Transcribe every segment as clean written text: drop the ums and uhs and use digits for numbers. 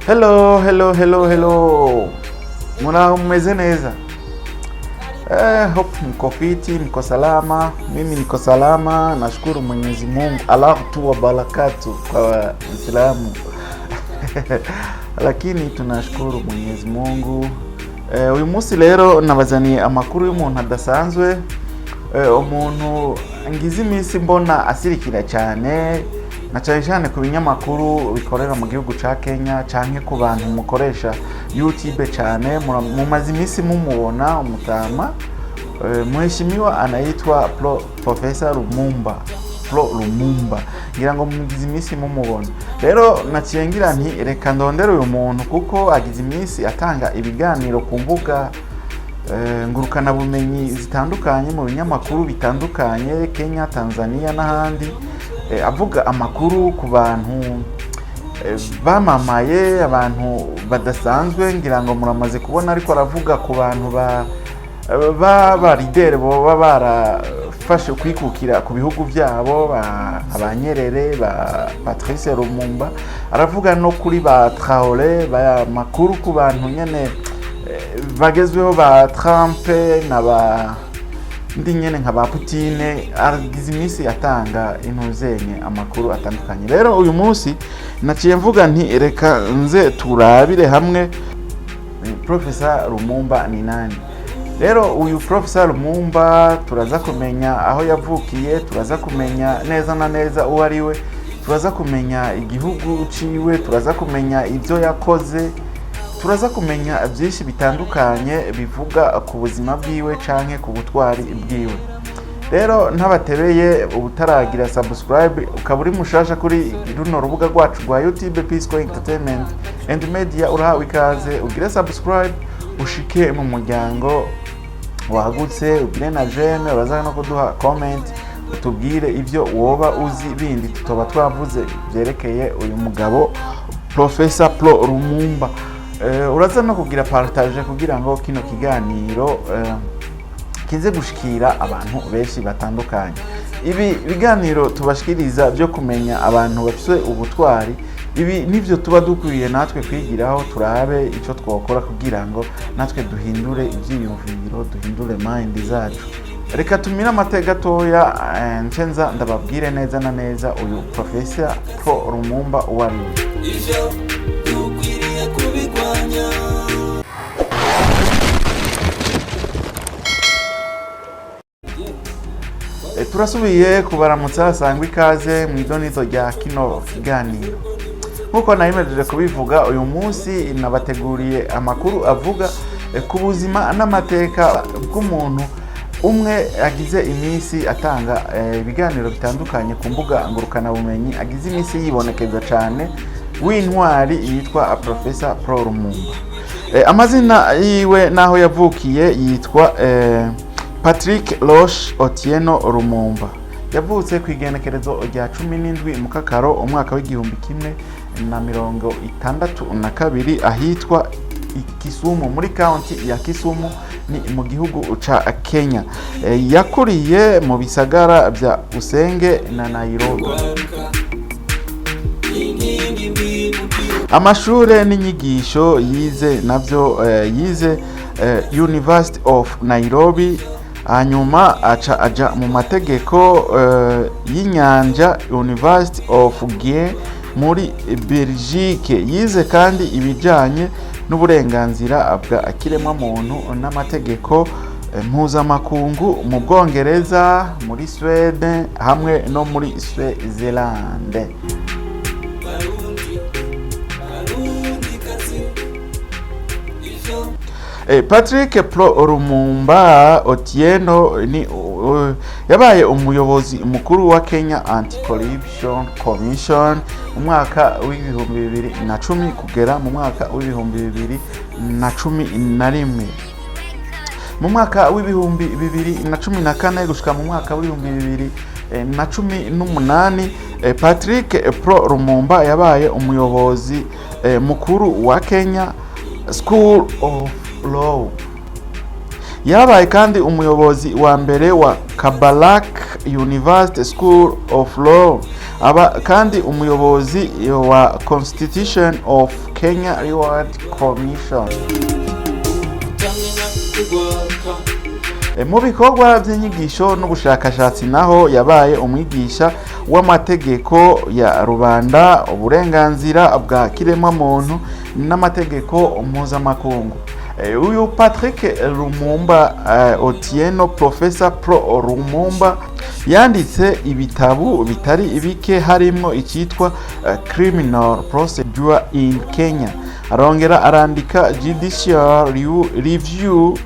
Hello. Muna mmeze neza? Hope mko fiti, mko salama. Mimi niko salama, nashukuru Mwenyezi Mungu. Allah wa barakatu kwa Uislamu. Lakini tunashukuru Mwenyezi Mungu. Uyu munsi rero nabazaniye amakuru y'umuntu adasanzwe. Umuntu ngize iminsi mbona asirikira cyane, na cyane ku binyamakuru bikorera mu gihugu ca Kenya canke ku bantu mukoresha YouTube cyane. Mumaze iminsi mumubona umutama. Mheshimiwa anaitwa Professor Lumumba. Lumumba. Ngira ngo mugize iminsi mumubona. Rero naciyengira nti reka ndondere uyu muntu kuko agize iminsi atanga ibiganiro ku mbuga ngurukana bumenyi zitandukanye mu binyamakuru bitandukanye Kenya, Tanzania n'ahandi, avuga amakuru ku bantu bamamaye, abantu badasanzwe. Ngira ngo muramaze kubona ariko aravuga ku bantu ba leader bo barafashe kwikukira ku bihugu byabo, abanyerere ba Patrice Lumumba. Aravuga no kuri ba Traoré, ba makuru ku bantu nyene bagezweho ba Trump na ba ndi nyene nka ba Putin. Agize iminsi atanga intuzenye amakuru atandukanye. Rero uyu munsi naciye mvuga nti reka nze turabire hamwe Professor Lumumba ni nani. Rero uyu Professor Lumumba turaza kumenya aho yavukiye, turaza kumenya neza na neza uwo ari we, turaza kumenya igihugu ciwe, turaza kumenya ibyo yakoze, turaza kumenya byinshi bitandukanye bivuga ku buzima bwiwe canke ku butwari bwiwe. Rero ntabatebeye ubutaragira subscribe ukaburi mushasha kuri runo rubuga rwacu rwa YouTube Peaceful Entertainment and Media, urahawe ikaze ugire subscribe ushike mu muryango wagutse, ugire na j'aime, uraza no kuduha comment utubwire ibyo woba uzi bindi tutoba twavuze byerekeye uyu mugabo Professor Lumumba. Uraza no kugira partage kugira ngo kino kiganiro kize gushikira abantu benshi batandukanye. Ibi biganiro tubashikiriza byo kumenya abantu bafise ubutwari, ibi nivyo tuba dukwiye natwe kwigiraho, turabe ico twokora kugira ngo natwe duhindure ivyiyumviro, duhindure mind zacu. Reka tumira amateka gatoya ncenza ndababwire neza na neza uyu Professor Lumumba uwari. Turasubiye kubaramutsa, sangwa ikaze mu idonizo rya kino kiganiro. Nkuko nayimejeje kubivuga, uyu munsi nabateguriye amakuru avuga ku buzima n'amateka bw'umuntu umwe agize iminsi atanga ibiganiro bitandukanye ku mbuga ngurukana bumenyi, agize iminsi yibonekeza cyane, w'intwari yitwa Professor Lumumba. Amazina yiwe naho yavukiye yitwa Patrick Roche Otieno Lumumba. Yavutse ku igenekerezo rya 17 mu Kakaro umwaka w'igihumbi kimwe na 1962 ahitwa Kisumu, muri county ya Kisumu ni mu gihugu ca Kenya. Yakuriye mu bisagara bya Usenge na Nairobi. Amashure n'inyigisho yize navyo yize University of Nairobi, hanyuma aja mu mategeko y'inyanja University of Gien muri Belgique. Yize kandi ibijanye n'uburenganzira bwa kiremwa muntu n'amategeko mpuzamakungu mu Bwongereza, muri Sweden hamwe no muri Switzerland. Patrick Lumumba Otieno ni yabaye umuyobozi mukuru wa Kenya Anti-Corruption Commission mu mwaka w'ibihumbi 2010 kugera mu mwaka w'ibihumbi 2011. Mu mwaka w'ibihumbi 2014 gushika mu mwaka w'ibihumbi 2018 Patrick Lumumba yabaye umuyobozi mukuru wa Kenya School of Law. Yabaye kandi umuyobozi wa mbere wa Kabarak University School of Law, aba kandi umuyobozi wa Constitution of Kenya Reward Commission. Mu bikorwa by'inyigisho n'ubushakashatsi naho yabaye umwigisha w'amategeko ya rubanda, uburenganzira bwa kiremwa muntu n'amategeko mpuzamakungu. Uyu Patrick Lumumba Otieno, Professor Pro Lumumba, yanditse ibitabu bitari ibike harimo icyitwa Criminal Procedure in Kenya, arongera arandika Judicial Review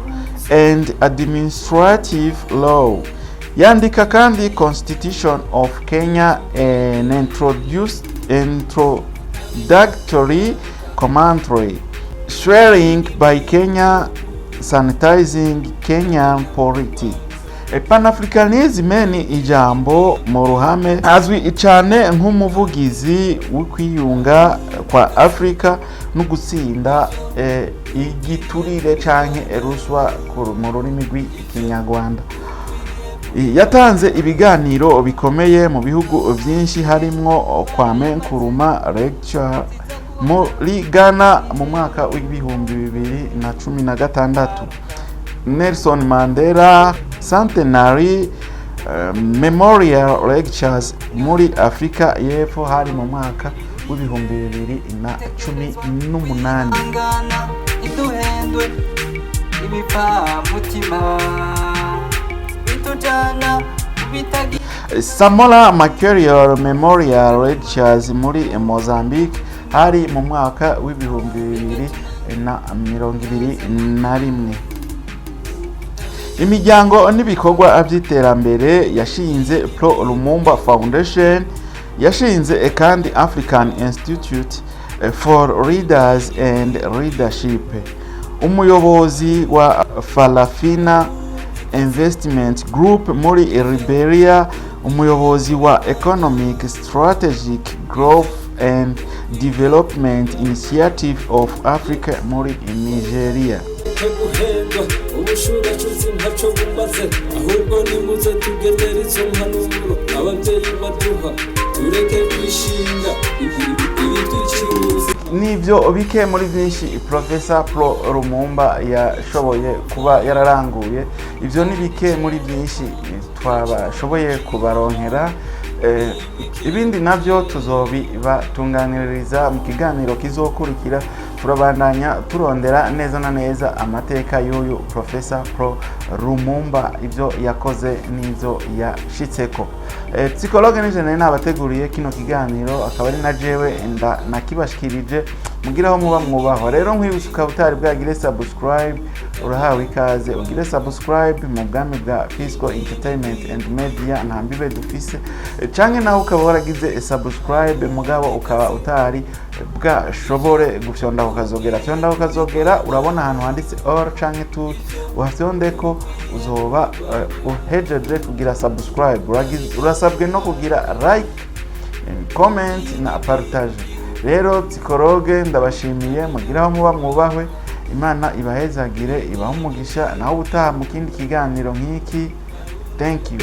and Administrative Law, yandika kandi Constitution of Kenya, an introductory commentary, Swearing by Kenya, Sanitizing Kenyan Polity. Pan-Africanism ni ijambo mu ruhame azwi cyane nk'umuvugizi w'ukwiyunga kwa Afrika no gutsinda igiturire canke ruswa mu rurimi rw'ikinyarwanda. Yatanze ibiganiro bikomeye mu bihugu byinshi harimo Kwame Nkrumah lecture muri Ghana mu mwaka w'ibihumbi 2016, Nelson Mandela Centenary Memorial Lectures muri Afrika y'Epfo hari mu mwaka w'ibihumbi 2018. Samora Machel Memorial Lectures muri Mozambique hari mu mwaka w'ibihumbi 2021. Imiryango n'ibikorwa by'iterambere yashinze Pro Lumumba Foundation, yashinze kandi African Institute for Leaders and Leadership, umuyobozi wa Falafina Investment Group muri Liberia, umuyobozi wa Economic Strategic Growth and Development Initiative of Africa muri Nigeria. Nivyo bike muri byinshi Professor Pro Lumumba yashoboye kuba yararanguye. Ivyo ni bike muri byinshi twabashoboye kubaronkera. Ibindi navyo tuzobibatunganiriza mu kiganiro kizokurikira. Turabandanya turondera neza na neza amateka y'uyu Professor Pro Lumumba, ivyo yakoze n'ivyo yashitseko. Psychologue n'ijene nabateguriye kino kiganiro, akaba ari na jewe nakibashikirije. Mugiraho muba mwubaho. Rero nkwibutsa utari bwagire subscribe, urahawe ikaze ugire subscribe mu bwami bwa Fiscal Entertainment and Media ntambibe dufise, canke naho ukaba waragize subscribe mugabo ukaba utari bwashobore gufyonda ukazogera urabona ahantu handitse all canke tout, uhafyondeko uzoba uhejeje kugira subscribe. Urasabwe no kugira like, comment na partage. Rero Psychologue ndabashimiye, mugiraho muba mwubahwe, Imana ibahezagire, ibahe umugisha, naho ubutaha mu kindi kiganiro nk'iki. Thank you.